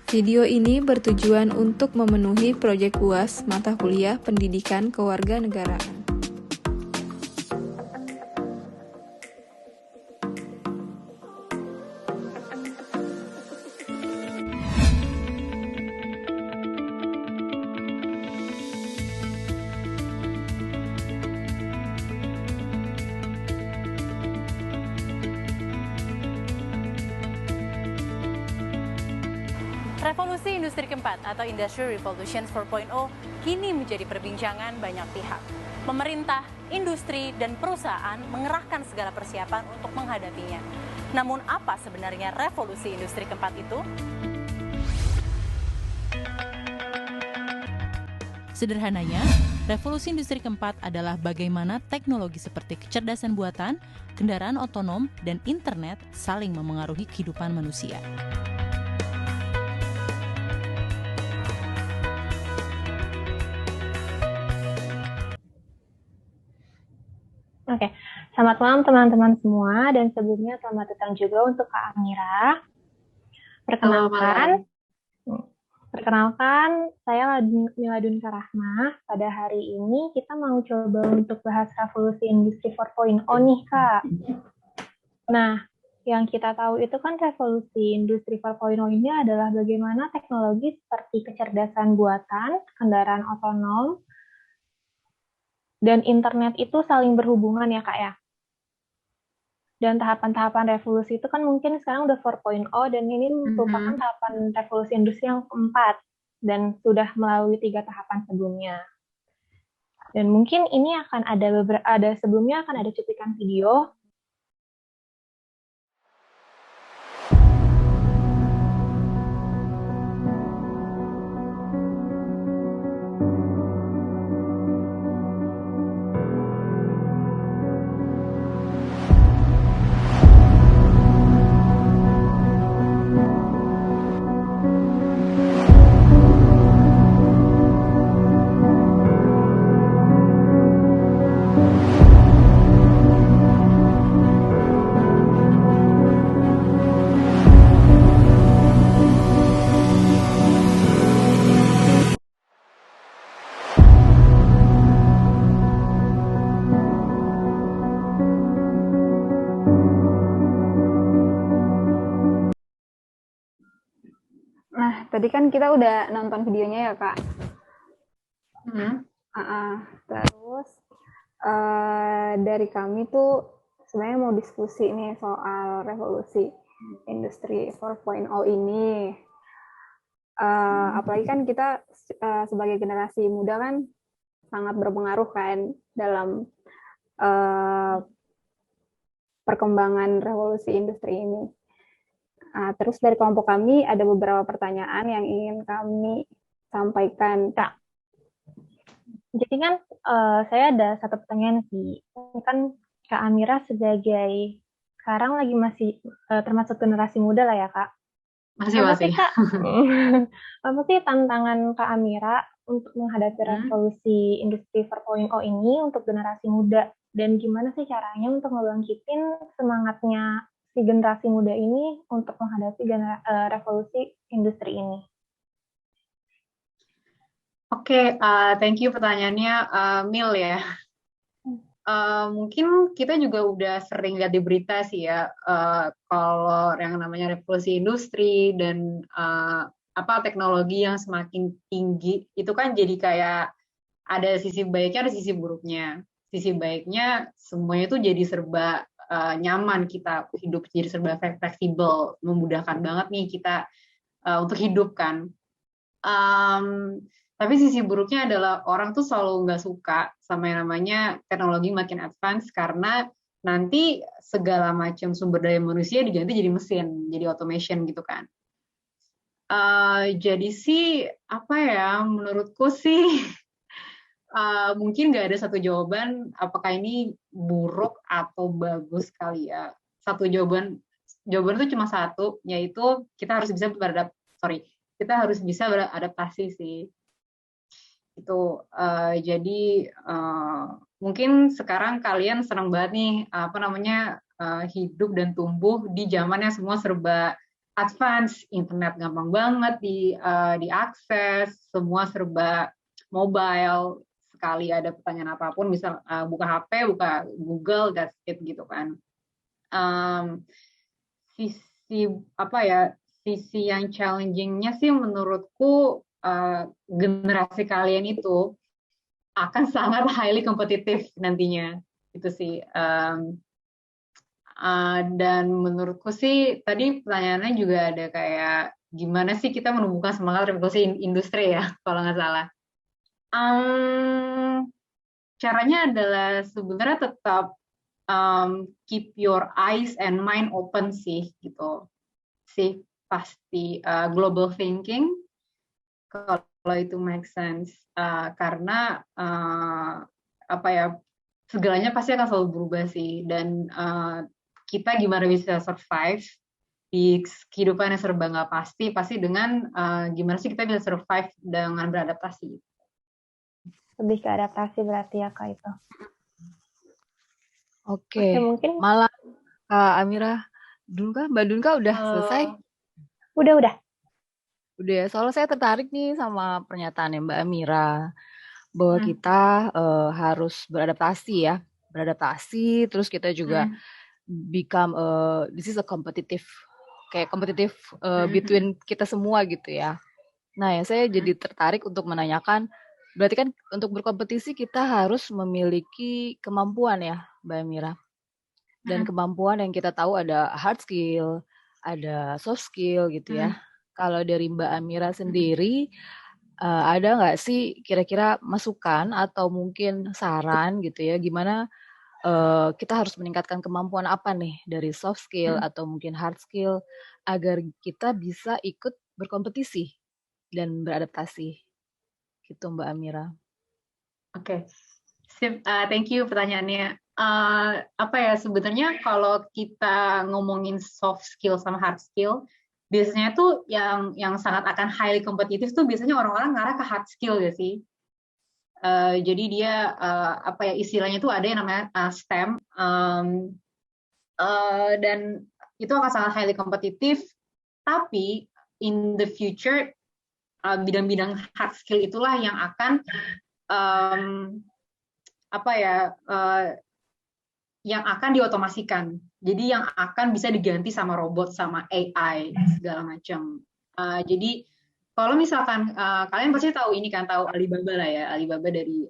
Video ini bertujuan untuk memenuhi proyek UAS mata kuliah Pendidikan Kewarganegaraan. Revolusi industri keempat atau Industry Revolution 4.0 kini menjadi perbincangan banyak pihak. Pemerintah, industri, dan perusahaan mengerahkan segala persiapan untuk menghadapinya. Namun apa sebenarnya revolusi industri keempat itu? Sederhananya, revolusi industri keempat adalah bagaimana teknologi seperti kecerdasan buatan, kendaraan otonom, dan internet saling memengaruhi kehidupan manusia. Oke, selamat malam teman-teman semua, dan sebelumnya selamat datang juga untuk Kak Amira. Perkenalkan, saya Miladun Karahmah. Pada hari ini kita mau coba untuk bahas revolusi industri 4.0 nih, Kak. Nah, yang kita tahu itu kan revolusi industri 4.0 ini adalah bagaimana teknologi seperti kecerdasan buatan, kendaraan otonom, dan internet itu saling berhubungan ya, Kak, ya. Dan tahapan-tahapan revolusi itu kan mungkin sekarang udah 4.0 dan ini merupakan tahapan revolusi industri yang keempat dan sudah melalui 3 tahapan sebelumnya. Dan mungkin ini akan ada sebelumnya akan ada cuplikan video. Nah, tadi kan kita udah nonton videonya ya, Kak. Terus dari kami tuh sebenarnya mau diskusi nih soal revolusi industri 4.0 ini. Apalagi kan kita sebagai generasi muda kan sangat berpengaruh kan dalam perkembangan revolusi industri ini. Terus dari kelompok kami ada beberapa pertanyaan yang ingin kami sampaikan, Kak. Jadi kan saya ada satu pertanyaan sih. Kan Kak Amira sebagai sekarang lagi masih termasuk generasi muda lah ya, Kak. Masih. Kak, apa sih tantangan Kak Amira untuk menghadapi revolusi industri 4.0 ini untuk generasi muda? Dan gimana sih caranya untuk ngebangkitin semangatnya si generasi muda ini untuk menghadapi revolusi industri ini? Oke, thank you pertanyaannya, Mil ya. Mungkin kita juga udah sering lihat di berita sih ya, kalau yang namanya revolusi industri dan teknologi yang semakin tinggi, itu kan jadi kayak ada sisi baiknya, ada sisi buruknya. Sisi baiknya semuanya tuh jadi serba nyaman, kita hidup jadi serba fleksibel, memudahkan banget nih kita untuk hidup kan. Tapi sisi buruknya adalah orang tuh selalu nggak suka sama yang namanya teknologi makin advance, karena nanti segala macam sumber daya manusia diganti jadi mesin, jadi automation gitu kan. Jadi sih menurutku sih mungkin nggak ada satu jawaban apakah ini buruk atau bagus kali ya. Jawaban itu cuma satu, yaitu kita harus bisa beradaptasi sih. Itu jadi mungkin sekarang kalian senang banget nih hidup dan tumbuh di zamannya semua serba advance, internet gampang banget diakses, semua serba mobile, sekali ada pertanyaan apapun bisa buka HP, buka Google, that's it gitu kan. Sisi sisi yang challenging-nya sih menurutku generasi kalian itu akan sangat highly kompetitif nantinya, itu sih. Dan menurutku sih tadi pertanyaannya juga ada kayak gimana sih kita menumbuhkan semangat revolusi industri ya kalau nggak salah. Caranya adalah sebenarnya tetap keep your eyes and mind open sih gitu sih, pasti global thinking kalau itu make sense, karena segalanya pasti akan selalu berubah sih, dan kita gimana bisa survive di kehidupan yang serba nggak pasti dengan gimana sih kita bisa survive dengan beradaptasi. Lebih ke adaptasi berarti ya Kak itu. Oke, mungkin malah Kak Amira, Mbak Dunka udah selesai? Udah. Udah ya, soalnya saya tertarik nih sama pernyataannya Mbak Amira, bahwa kita harus beradaptasi, terus kita juga become this is a competitive between kita semua gitu ya. Nah ya, saya jadi tertarik untuk menanyakan, berarti kan untuk berkompetisi kita harus memiliki kemampuan ya Mbak Amira, dan kemampuan yang kita tahu ada hard skill, ada soft skill gitu ya. Kalau dari Mbak Amira sendiri, ada nggak sih kira-kira masukan atau mungkin saran gitu ya, gimana kita harus meningkatkan kemampuan apa nih dari soft skill atau mungkin hard skill agar kita bisa ikut berkompetisi dan beradaptasi gitu Mbak Amira. Oke. Thank you pertanyaannya. Sebenarnya kalau kita ngomongin soft skill sama hard skill, biasanya tuh yang sangat akan highly kompetitif tuh biasanya orang-orang ngarah ke hard skill ya sih. Jadi dia istilahnya tuh ada yang namanya STEM, dan itu akan sangat highly kompetitif. Tapi in the future bidang-bidang hard skill itulah yang akan yang akan diotomasikan. Jadi yang akan bisa diganti sama robot, sama AI segala macam. Jadi kalau misalkan kalian pasti tahu ini kan, tahu Alibaba lah ya, Alibaba dari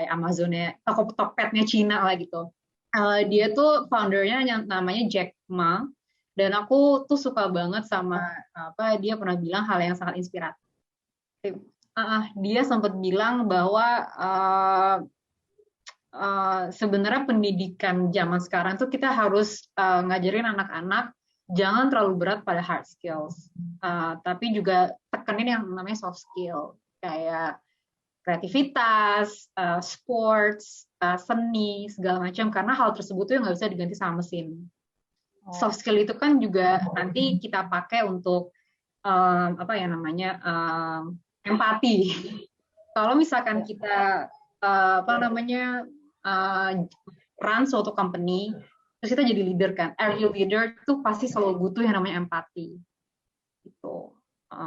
Amazonnya, Tokpednya Cina lah gitu. Dia tuh foundernya yang namanya Jack Ma, dan aku tuh suka banget sama dia pernah bilang hal yang sangat inspiratif. Dia sempat bilang bahwa sebenarnya pendidikan zaman sekarang tuh kita harus ngajarin anak-anak jangan terlalu berat pada hard skills, tapi juga tekenin yang namanya soft skill, kayak kreativitas, sports, seni, segala macam, karena hal tersebut tuh nggak bisa diganti sama mesin. Soft skill itu kan juga nanti kita pakai untuk empati. Kalau misalkan kita run suatu company, terus kita jadi leader kan, every leader tuh pasti selalu butuh yang namanya empati, gitu,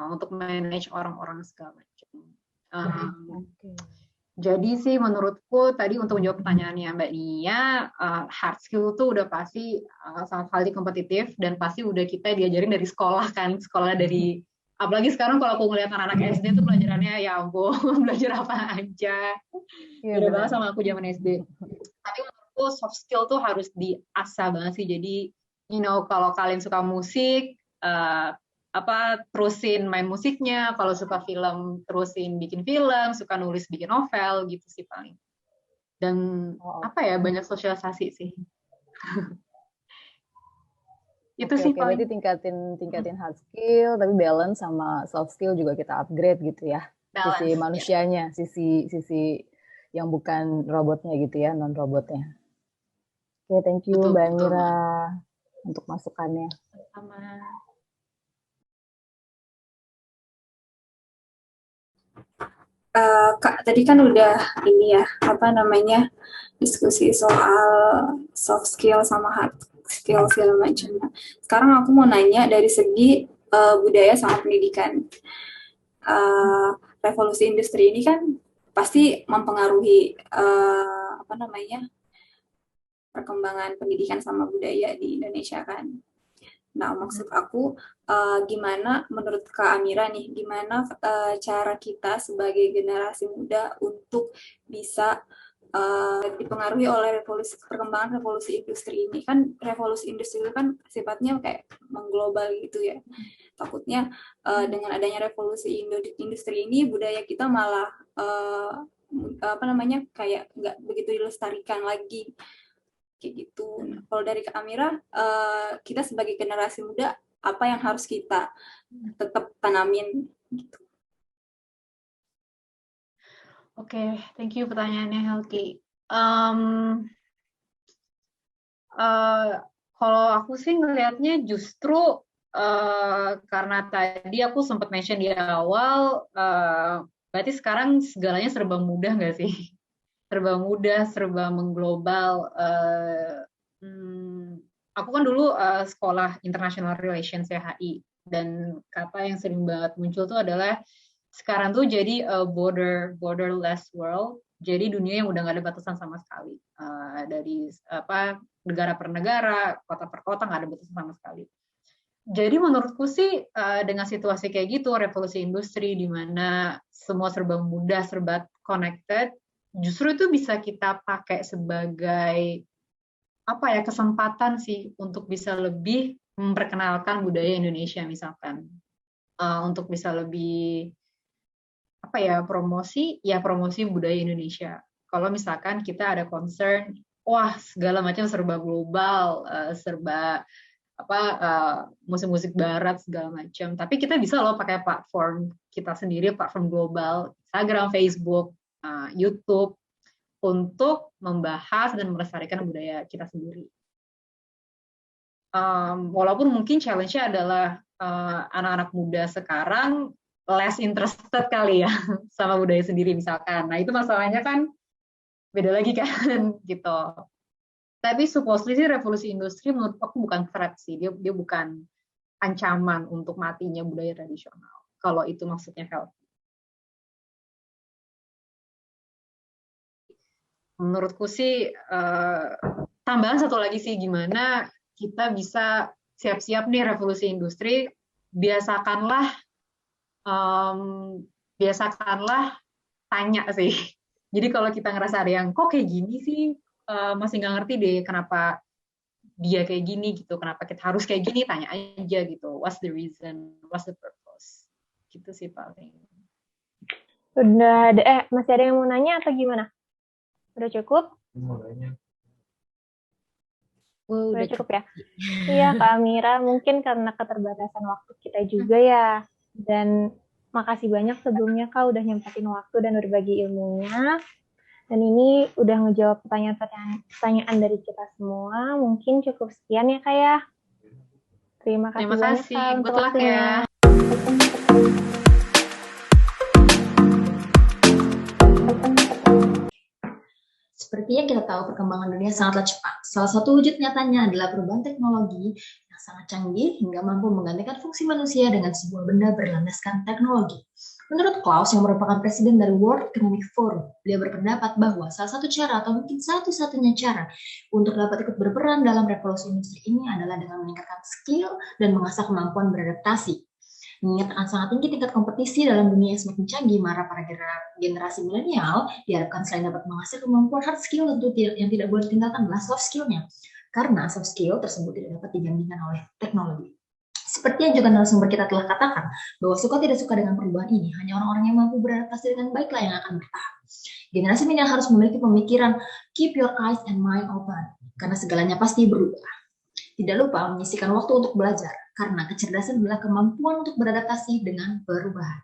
untuk manage orang-orang segala macam. Jadi sih menurutku tadi untuk menjawab pertanyaannya Mbak Nia, hard skill tuh udah pasti sangat highly kompetitif dan pasti udah kita diajarin dari sekolah kan, sekolah dari, apalagi sekarang kalau aku ngeliat anak-anak SD tuh pelajarannya ya ampun, belajar apa aja, beda banget sama aku zaman SD. Tapi menurutku soft skill tuh harus diasah banget sih. Jadi kalau kalian suka musik, terusin main musiknya, kalau suka film terusin bikin film, suka nulis bikin novel gitu sih paling. Dan banyak sosialisasi sih. Itu sih paling. Berarti tingkatin hard skill, tapi balance sama soft skill juga kita upgrade gitu ya. Balance, sisi manusianya, ya. sisi yang bukan robotnya gitu ya, non robotnya. Oke, thank you Mbak Amira untuk masukannya. Sama. Kak, tadi kan udah ini ya, diskusi soal soft skill sama hard skill segala macam. Nah, sekarang aku mau nanya dari segi budaya sama pendidikan. Revolusi industri ini kan pasti mempengaruhi perkembangan pendidikan sama budaya di Indonesia kan. Nah, maksud aku gimana menurut Kak Amira nih, gimana cara kita sebagai generasi muda untuk bisa dipengaruhi oleh perkembangan revolusi industri ini. Kan revolusi industri itu kan sifatnya kayak mengglobal gitu ya. Takutnya dengan adanya revolusi industri ini budaya kita malah kayak nggak begitu dilestarikan lagi kayak gitu. Nah, kalau dari Kak Amira, kita sebagai generasi muda apa yang harus kita tetap tanamin gitu? Oke, thank you pertanyaannya Helki. Kalau aku sih ngelihatnya justru karena tadi aku sempat mention di awal, berarti sekarang segalanya serba mudah nggak sih? Serba mudah, serba mengglobal. Aku kan dulu sekolah International Relations HI, dan kata yang sering banget muncul tuh adalah sekarang tuh jadi borderless world, jadi dunia yang udah nggak ada batasan sama sekali, dari negara per negara, kota per kota nggak ada batasan sama sekali. Jadi menurutku sih dengan situasi kayak gitu, revolusi industri di mana semua serba mudah, serba connected, justru itu bisa kita pakai sebagai kesempatan sih untuk bisa lebih memperkenalkan budaya Indonesia misalkan, untuk bisa lebih promosi budaya Indonesia. Kalau misalkan kita ada concern, wah segala macam serba global, serba musik-musik barat segala macam. Tapi kita bisa loh pakai platform kita sendiri, platform global, Instagram, Facebook, YouTube, untuk membahas dan melestarikan budaya kita sendiri. Walaupun mungkin challenge-nya adalah anak-anak muda sekarang less interested kali ya sama budaya sendiri misalkan. Nah itu masalahnya kan beda lagi kan gitu. Tapi supposedly sih revolusi industri menurut aku bukan threat sih, dia bukan ancaman untuk matinya budaya tradisional. Kalau itu maksudnya healthy. Menurutku sih tambahan satu lagi sih, gimana kita bisa siap-siap nih revolusi industri, biasakanlah tanya sih. Jadi kalau kita ngerasa ada yang kok kayak gini sih, masih nggak ngerti deh kenapa dia kayak gini gitu, kenapa kita harus kayak gini, tanya aja gitu, what's the reason, what's the purpose, gitu sih paling. Udah ada, masih ada yang mau nanya atau gimana? Udah cukup? Udah cukup ya? Iya Kak Amira, mungkin karena keterbatasan waktu kita juga ya, dan makasih banyak sebelumnya Kak udah nyempetin waktu dan berbagi ilmunya. Dan ini udah ngejawab pertanyaan dari kita semua. Mungkin cukup sekian ya Kak ya. Terima kasih banyak Kak untuk waktunya. Seperti yang kita tahu, perkembangan dunia sangatlah cepat. Salah satu wujud nyatanya adalah perubahan teknologi yang sangat canggih hingga mampu menggantikan fungsi manusia dengan sebuah benda berlandaskan teknologi. Menurut Klaus, yang merupakan presiden dari World Economic Forum, beliau berpendapat bahwa salah satu cara atau mungkin satu-satunya cara untuk dapat ikut berperan dalam revolusi industri ini adalah dengan meningkatkan skill dan mengasah kemampuan beradaptasi. Mengingat akan sangat tinggi tingkat kompetisi dalam dunia yang semakin canggih, maka para generasi milenial diharapkan selain dapat mengasah kemampuan hard skill, tentu yang tidak boleh ditinggalkan adalah soft skill-nya. Karena soft skill tersebut tidak dapat digantikan oleh teknologi. Seperti yang juga narasumber kita telah katakan, bahwa suka tidak suka dengan perubahan ini, hanya orang-orang yang mampu beradaptasi dengan baiklah yang akan bertahan. Generasi milenial harus memiliki pemikiran keep your eyes and mind open, karena segalanya pasti berubah. Tidak lupa menyisihkan waktu untuk belajar, karena kecerdasan adalah kemampuan untuk beradaptasi dengan perubahan.